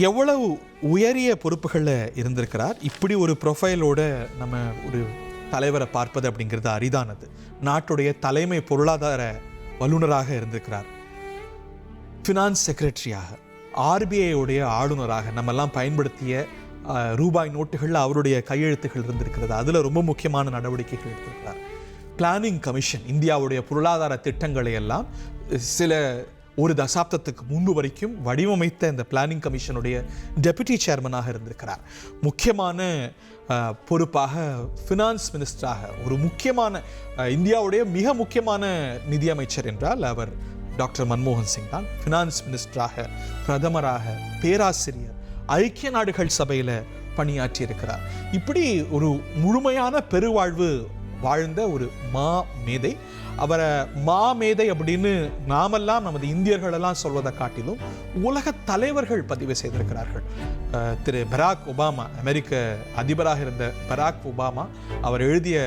எவ்வளவு உயரிய பொறுப்புகளில் இருந்திருக்கிறார். இப்படி ஒரு ப்ரொஃபைலோட நம்ம ஒரு தலைவரை பார்ப்பது அப்படிங்கிறது அரிதானது. நாட்டுடைய தலைமை பொருளாதார வல்லுநராக இருந்திருக்கிறார், ஃபினான்ஸ் செக்ரட்டரியாக, ஆர்பிஐ ஆளுநராக, நம்மெல்லாம் பயன்படுத்திய ரூபாய் நோட்டுகளில் அவருடைய கையெழுத்துகள் இருந்திருக்கிறது. அதில் ரொம்ப முக்கியமான நடவடிக்கைகள் எடுத்திருக்கிறார். பிளானிங் கமிஷன், இந்தியாவுடைய பொருளாதார திட்டங்களை எல்லாம் சில ஒரு தசாப்தத்துக்கு முன்பு வரைக்கும் வடிவமைத்த இந்த பிளானிங் கமிஷனுடைய டெபுட்டி சேர்மனாக இருந்திருக்கிறார். முக்கியமான பொறுப்பாக ஃபினான்ஸ் மினிஸ்டராக, ஒரு முக்கியமான இந்தியாவுடைய மிக முக்கியமான நிதியமைச்சர் என்றால் அவர் டாக்டர் மன்மோகன் சிங் தான். ஃபினான்ஸ் மினிஸ்டராக, பிரதமராக, பேராசிரியர், ஐக்கிய நாடுகள் சபையில் பணியாற்றி இருக்கிறார். இப்படி ஒரு முழுமையான பெருவாழ்வு வாழ்ந்த ஒரு மா மேதை. அவரை மாமேதை அப்படின்னு நாமெல்லாம் நமது இந்தியர்களெல்லாம் சொல்வதை காட்டிலும் உலக தலைவர்கள் பதிவு செய்திருக்கிறார்கள். திரு பராக் ஒபாமா, அமெரிக்க அதிபராக இருந்த பராக் ஒபாமா, அவர் எழுதிய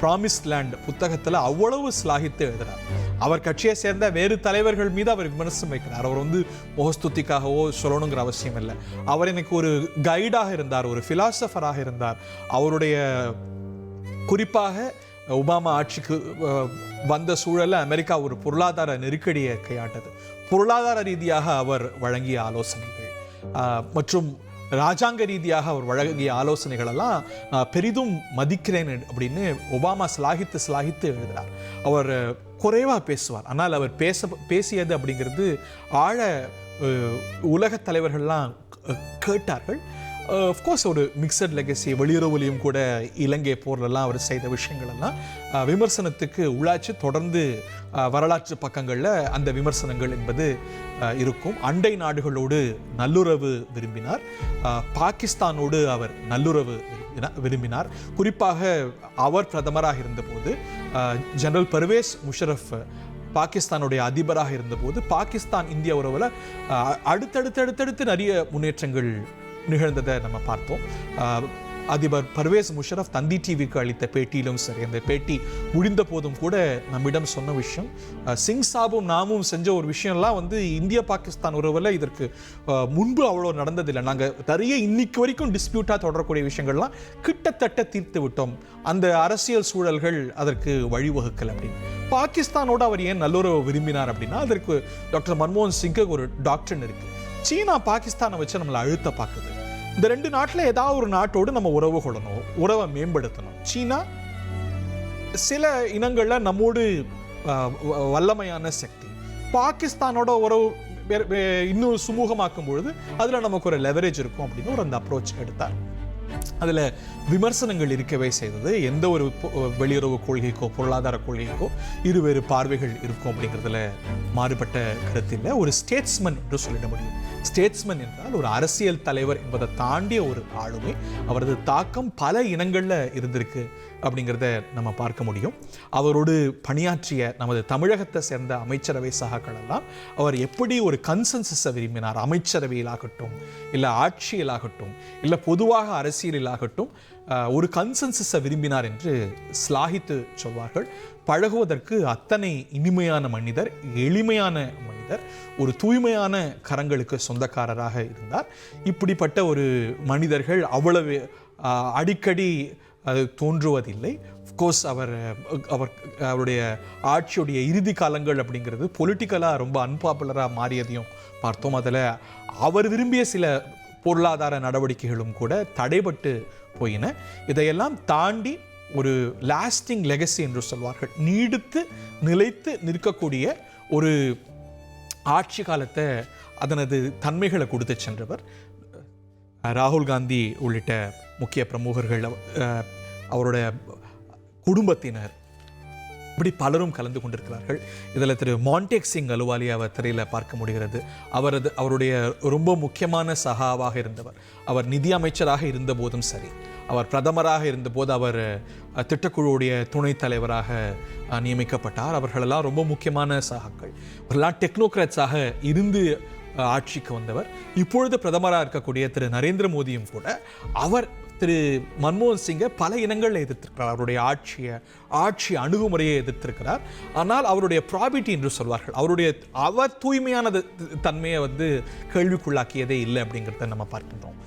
ப்ராமிஸ்ட் லேண்ட் புத்தகத்தில் அவ்வளவு ஸ்லாகித்து எழுதுகிறார். அவர் கட்சியை சேர்ந்த வேறு தலைவர்கள் மீது அவர் விமர்சனம் வைக்கிறார். அவர் முகஸ்துதிக்காகவோ சொல்லணுங்கிற அவசியம் இல்லை. அவர் எனக்கு ஒரு கைடாக இருந்தார், ஒரு ஃபிலாசபராக இருந்தார். அவருடைய குறிப்பாக ஒபாமா ஆட்சிக்கு வந்த சூழலில் அமெரிக்கா ஒரு பொருளாதார நெருக்கடியை கையாண்டது. பொருளாதார ரீதியாக அவர் வழங்கிய ஆலோசனைகள் மற்றும் ராஜாங்க ரீதியாக அவர் வழங்கிய ஆலோசனைகள் எல்லாம் பெரிதும் மதிக்கிறேன் அப்படின்னு ஒபாமா ஸ்லாகித்து எழுதுகிறார். அவர் குறைவாக பேசுவார், ஆனால் அவர் பேசியது அப்படிங்கிறது ஆழ உலக தலைவர்கள்லாம் கேட்டார்கள். அஃப்கோர்ஸ் ஒரு மிக்சட் லெகசி, வெளியுறவுலையும் கூட இலங்கை போர்லெல்லாம் அவர் செய்த விஷயங்களெல்லாம் விமர்சனத்துக்கு உள்ளாச்சு. தொடர்ந்து வரலாற்று பக்கங்களில் அந்த விமர்சனங்கள் என்பது இருக்கும். அண்டை நாடுகளோடு நல்லுறவு விரும்பினார், பாகிஸ்தானோடு அவர் நல்லுறவு விரும்பினார். குறிப்பாக அவர் பிரதமராக இருந்தபோது ஜெனரல் பர்வேஸ் முஷரஃப் பாகிஸ்தானுடைய அதிபராக இருந்தபோது பாகிஸ்தான் இந்திய உறவில் அடுத்தடுத்து நிறைய முன்னேற்றங்கள் நிகழ்ந்ததை நம்ம பார்த்தோம். அதிபர் பர்வேஸ் முஷரஃப் தந்தி டிவிக்கு அளித்த பேட்டியிலும் சரி, அந்த பேட்டி முடிந்த போதும் கூட நம்மிடம் சொன்ன விஷயம், சிங் சாபும் நாமும் செஞ்ச ஒரு விஷயம்லாம் இந்திய பாகிஸ்தான் உறவில் இதற்கு முன்பு அவ்வளோ நடந்ததில்லை. நாங்கள் நிறைய இன்னைக்கு வரைக்கும் டிஸ்பியூட்டாக தொடரக்கூடிய விஷயங்கள்லாம் கிட்டத்தட்ட தீர்த்து விட்டோம், அந்த அரசியல் சூழல்கள் அதற்கு வழிவகுக்கல் அப்படின்னு. பாகிஸ்தானோடு அவர் ஏன் நல்லுறவு விரும்பினார் அப்படின்னா, அதற்கு டாக்டர் மன்மோகன் சிங்கு ஒரு டாக்டர் இருக்கு. சீனா பாகிஸ்தானை வச்சு நம்மளை அழுத்த பார்க்குது. இந்த ரெண்டு நாட்டில் ஏதாவது ஒரு நாட்டோடு நம்ம உறவு கொள்ளணும், உறவை மேம்படுத்தணும். சீனா சில இனங்களில் நம்மோடு வல்லமையான சக்தி, பாகிஸ்தானோட உறவு இன்னும் சுமூகமாக்கும் பொழுது அதில் நமக்கு ஒரு லெவரேஜ் இருக்கும் அப்படின்னு ஒரு அந்த அப்ரோச் எடுத்தார். அதில் விமர்சனங்கள் இருக்கவே செய்தது. எந்த ஒரு வெளியுறவு கொள்கைக்கோ பொருளாதார கொள்கைக்கோ இருவேறு பார்வைகள் இருக்கும் அப்படிங்கிறதுல மாறுபட்ட கருத்தில் ஒரு ஸ்டேட்ஸ்மன் என்று சொல்லிட முடியும். ஸ்டேட்ஸ்மன் என்றால் ஒரு அரசியல் தலைவர் என்பதை தாண்டிய ஒரு ஆளுமை. அவரது தாக்கம் பல இனங்களில் இருந்திருக்கு அப்படிங்கிறத நம்ம பார்க்க முடியும். அவரோடு பணியாற்றிய நமது தமிழகத்தை சேர்ந்த அமைச்சரவை சகாக்கள் எல்லாம் அவர் எப்படி ஒரு கன்சென்சஸை விரும்பினார், அமைச்சரவையிலாகட்டும் இல்லை ஆட்சியிலாகட்டும் இல்லை பொதுவாக அரசியலிலாகட்டும் ஒரு கன்சென்சஸை விரும்பினார் என்று ஸ்லாகித்து சொல்வார்கள். பழகுவதற்கு அத்தனை இனிமையான மனிதர், எளிமையான மனிதர், ஒரு தூய்மையான கரங்களுக்கு சொந்தக்காரராக இருந்தார். இப்படிப்பட்ட ஒரு மனிதர்கள் அவ்வளவு அடிக்கடி அது தோன்றுவதில்லை. அஃப்கோர்ஸ் அவருடைய ஆட்சியுடைய இறுதி காலங்கள் அப்படிங்கிறது பொலிட்டிக்கலாக ரொம்ப அன்பாப்புலராக மாறியதையும் பார்த்தோம். அதில் அவர் விரும்பிய சில பொருளாதார நடவடிக்கைகளும் கூட தடைபட்டு போயின. இதையெல்லாம் தாண்டி ஒரு லாஸ்டிங் லெகசி என்று சொல்வார்கள், நீடித்து நிலைத்து நிற்கக்கூடிய ஒரு ஆட்சி காலத்தை அதனது தன்மைகளை கொடுத்து சென்றவர். ராகுல் காந்தி உள்ளிட்ட முக்கிய பிரமுகர்கள், அவருடைய குடும்பத்தினர், இப்படி பலரும் கலந்து கொண்டிருக்கிறார்கள். இதில் திரு மான்டேக் சிங் அலுவாலியாவை திரையில் பார்க்க முடிகிறது. அவருடைய ரொம்ப முக்கியமான சகாவாக இருந்தவர். அவர் நிதி அமைச்சராக இருந்த போதும் சரி, அவர் பிரதமராக இருந்தபோது அவர் திட்டக்குழுவுடைய துணைத் தலைவராக நியமிக்கப்பட்டார். அவர்களெல்லாம் ரொம்ப முக்கியமான சகாக்கள். அவர்களெல்லாம் டெக்னோக்ராட்ஸாக இருந்து ஆட்சிக்கு வந்தவர். இப்பொழுது பிரதமராக இருக்கக்கூடிய திரு நரேந்திர மோடியும் கூட அவர் திரு மன்மோகன் சிங்கை பல இனங்களில் எதிர்த்திருக்கிறார். அவருடைய ஆட்சி அணுகுமுறையை எதிர்த்திருக்கிறார். ஆனால் அவருடைய ப்ராபிட்டி என்று சொல்வார்கள், அவர் தூய்மையான தன்மையை கேள்விக்குள்ளாக்கியதே இல்லை அப்படிங்கிறத நம்ம பார்க்கின்றோம்.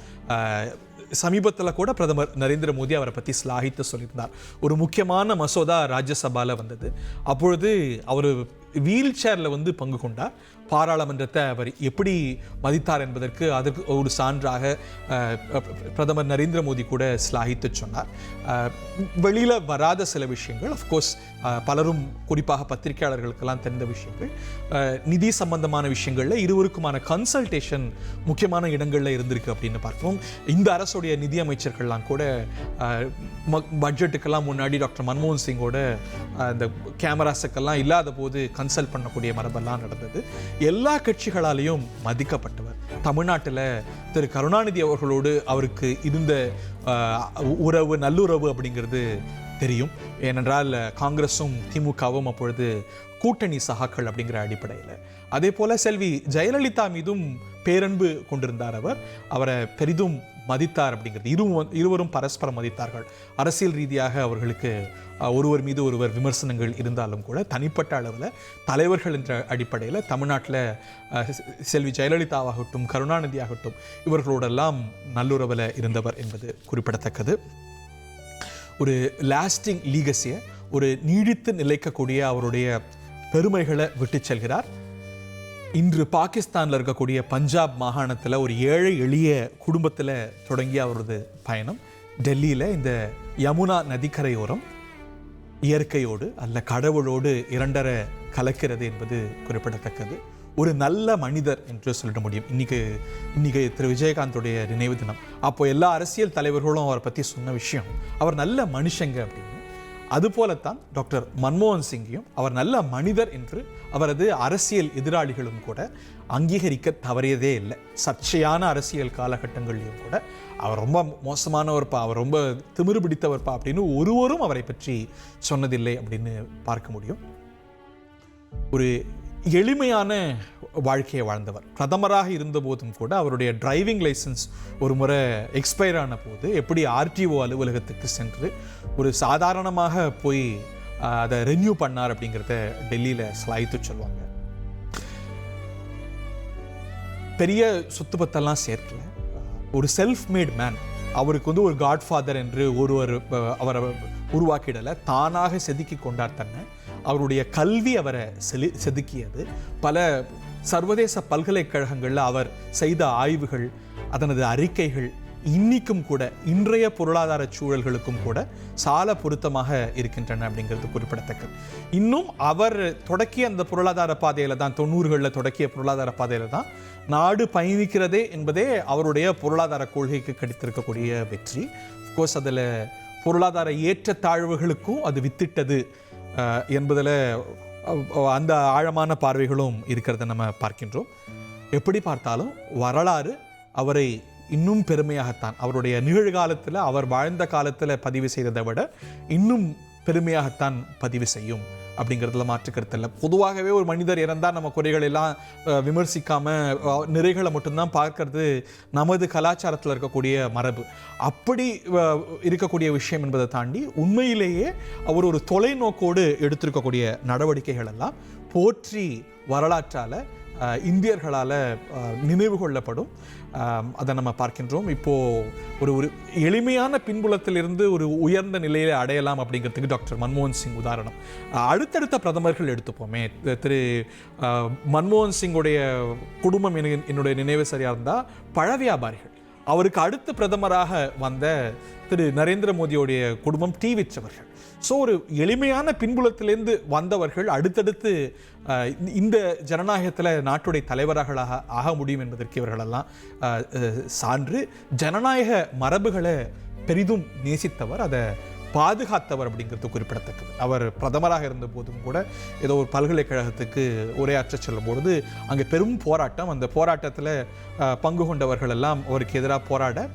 சமீபத்தில் கூட பிரதமர் நரேந்திர மோடி அவரை பற்றி ஸ்லாகித்து சொல்லியிருந்தார். ஒரு முக்கியமான மசோதா ராஜ்யசபாவில் வந்தது. அப்பொழுது அவர் வீல் சேரில் பங்கு கொண்டார். பாராளுமன்றத்தை அவர் எப்படி மதித்தார் என்பதற்கு அதற்கு ஒரு சான்றாக பிரதமர் நரேந்திர மோடி கூட ஸ்லாகித்து சொன்னார். வெளியில் வராத சில விஷயங்கள், அஃப்கோர்ஸ் பலரும் குறிப்பாக பத்திரிகையாளர்களுக்கெல்லாம் தெரிந்த விஷயங்கள், நிதி சம்பந்தமான விஷயங்களில் இருவருக்குமான கன்சல்டேஷன் முக்கியமான இடங்களில் இருந்திருக்கு அப்படின்னு பார்க்கிறோம். இந்த அரசுடைய நிதி அமைச்சர்கள்லாம் கூட பட்ஜெட்டுக்கெல்லாம் முன்னாடி டாக்டர் மன்மோகன் சிங்கோட இந்த கேமராஸுக்கெல்லாம் இல்லாத போது கன்சல்ட் பண்ணக்கூடிய மரபெல்லாம் நடந்தது. எல்லா கட்சிகளாலையும் மதிக்கப்பட்டவர். தமிழ்நாட்டில் திரு கருணாநிதி அவர்களோடு அவருக்கு இருந்த நல்லுறவு அப்படிங்கிறது தெரியும். ஏனென்றால் காங்கிரஸும் திமுகவும் அப்பொழுது கூட்டணி சகாக்கள் அப்படிங்கிற அடிப்படையில். அதே போல செல்வி ஜெயலலிதா மீதும் பேரன்பு கொண்டிருந்தார். அவரை பெரிதும் மதித்தார் அப்படிங்கிறது. இருவரும் பரஸ்பரம் மதித்தார்கள். அரசியல் ரீதியாக அவர்களுக்கு ஒருவர் மீது ஒருவர் விமர்சனங்கள் இருந்தாலும் கூட தனிப்பட்ட அளவில் தலைவர்கள் என்ற அடிப்படையில் தமிழ்நாட்டில் செல்வி ஜெயலலிதாவாகட்டும் கருணாநிதி ஆகட்டும் இவர்களோடெல்லாம் நல்லுறவில் இருந்தவர் என்பது குறிப்பிடத்தக்கது. ஒரு லாஸ்டிங் லீகசியை, ஒரு நீடித்து நிலைக்கக்கூடிய அவருடைய பெருமைகளை விட்டு செல்கிறார். இன்று பாகிஸ்தானில் இருக்கக்கூடிய பஞ்சாப் மாகாணத்தில் ஒரு ஏழை எளிய குடும்பத்தில் தொடங்கிய அவரது பயணம் டெல்லியில் இந்த யமுனா நதிக்கரையோரம் இயற்கையோடு அல்ல கடவுளோடு இரண்டரை கலக்கிறது என்பது குறிப்பிடத்தக்கது. ஒரு நல்ல மனிதர் என்று சொல்லிட முடியும். இன்னைக்கு திரு விஜயகாந்தோடைய நினைவு தினம். அப்போ எல்லா அரசியல் தலைவர்களும் அவரை பற்றி சொன்ன விஷயம் அவர் நல்ல மனுஷங்க அப்படின்னு. அதுபோலத்தான் டாக்டர் மன்மோகன் சிங்கையும் அவர் நல்ல மனிதர் என்று அவரது அரசியல் எதிராளிகளும் கூட அங்கீகரிக்க தவறியதே இல்லை. சர்ச்சையான அரசியல் காலகட்டங்களிலும் கூட அவர் ரொம்ப மோசமானவர்ப்பா, அவர் ரொம்ப திமிரு பிடித்தவர்ப்பா அப்படின்னு ஒருவரும் அவரை பற்றி சொன்னதில்லை அப்படின்னு பார்க்க முடியும். ஒரு எளிமையான வாழ்க்கையை வாழ்ந்தவர். பிரதமராக இருந்த போதும் கூட அவருடைய டிரைவிங் லைசன்ஸ் ஒரு முறை எக்ஸ்பயர் ஆன போது எப்படி ஆர்டிஓ அலுவலகத்துக்கு சென்று ஒரு சாதாரணமாக போய் அதை ரெனியூ பண்ணார் அப்படிங்கிறத டெல்லியில் ஸ்லாய்த்து சொல்லுவாங்க. பெரிய சொத்து பத்தெல்லாம் சேர்க்கல. ஒரு செல்ஃப் மேட் மேன். அவருக்கு ஒரு காட்ஃபாதர் என்று அவரை உருவாக்கிடலை, தானாக செதுக்கி கொண்டார் தன்னை. அவருடைய கல்வி அவரை செதுக்கியது. பல சர்வதேச பல்கலைக்கழகங்களில் அவர் செய்த ஆய்வுகள், அதனது அறிக்கைகள் இன்னிக்கும் கூட இன்றைய பொருளாதார சூழல்களுக்கும் கூட சால பொருத்தமாக இருக்கின்றன அப்படிங்கிறது குறிப்பிடத்தக்கது. இன்னும் அவர் தொடக்கிய அந்த பொருளாதார பாதையில் தான், 90களில் தொடக்கிய பொருளாதார பாதையில் தான் நாடு பயணிக்கிறதே என்பதே அவருடைய பொருளாதார கொள்கைக்கு கிடைத்திருக்கக்கூடிய வெற்றி. அஃப்கோர்ஸ் அதில் பொருளாதார ஏற்றத்தாழ்வுகளுக்கும் அது வித்திட்டது என்பதில் அந்த ஆழமான பார்வைகளும் இருக்கிறத நம்ம பார்க்கின்றோம். எப்படி பார்த்தாலும் வரலாறு அவரை இன்னும் பெருமையாகத்தான், அவருடைய நிகழ்காலத்தில் அவர் வாழ்ந்த காலத்தில் பதிவு செய்ததை விட இன்னும் பெருமையாகத்தான் பதிவு செய்யும் அப்படிங்கிறதுல மாற்றுக்கருத்து இல்லை. பொதுவாகவே ஒரு மனிதர் இறந்தால் நம்ம குறைகள் எல்லாம் விமர்சிக்காமல் நிறைகளை மட்டும்தான் பார்க்கறது நமது கலாச்சாரத்தில் இருக்கக்கூடிய மரபு. அப்படி இருக்கக்கூடிய விஷயம் என்பதை தாண்டி உண்மையிலேயே அவர் ஒரு தொலைநோக்கோடு எடுத்திருக்கக்கூடிய நடவடிக்கைகள் எல்லாம் போற்றி வரலாற்றால் இந்தியர்களால் நினைவு கொள்ளப்படும். அதை நம்ம பார்க்கின்றோம். இப்போது ஒரு எளிமையான பின்புலத்திலிருந்து ஒரு உயர்ந்த நிலையை அடையலாம் அப்படிங்கிறதுக்கு டாக்டர் மன்மோகன் சிங் உதாரணம். அடுத்தடுத்த பிரதமர்கள் எடுத்துப்போமே, திரு மன்மோகன் சிங்குடைய குடும்பம் என்னுடைய நினைவு சரியாக இருந்தால் பழ வியாபாரிகள். அவருக்கு அடுத்த பிரதமராக வந்த திரு நரேந்திர மோடியோடைய குடும்பம் டீ விற்றவர்கள். ஸோ ஒரு எளிமையான பின்புலத்திலேருந்து வந்தவர்கள் அடுத்தடுத்து இந்த ஜனநாயகத்தில் நாட்டுடைய தலைவர்களாக ஆக முடியும் என்பதற்கு இவர்களெல்லாம் சான்று. ஜனநாயக மரபுகளை பெரிதும் நேசித்தவர், அதை பாதுகாத்தவர் அப்படிங்கிறது குறிப்பிடத்தக்கது. அவர் பிரதமராக இருந்த போதும் கூட ஏதோ ஒரு பல்கலைக்கழகத்துக்கு உரையாற்ற செல்லும்பொழுது அங்கே பெரும் போராட்டம். அந்த போராட்டத்தில் பங்கு கொண்டவர்கள் எல்லாம் அவருக்கு எதிராக போராட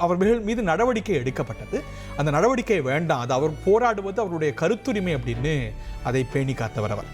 அவர்கள் மீது நடவடிக்கை எடுக்கப்பட்டது. அந்த நடவடிக்கை வேண்டாம், அது அவர் போராடுவது அவருடைய கருத்துரிமை அப்படின்னு அதை பேணி காத்தவர் அவர்.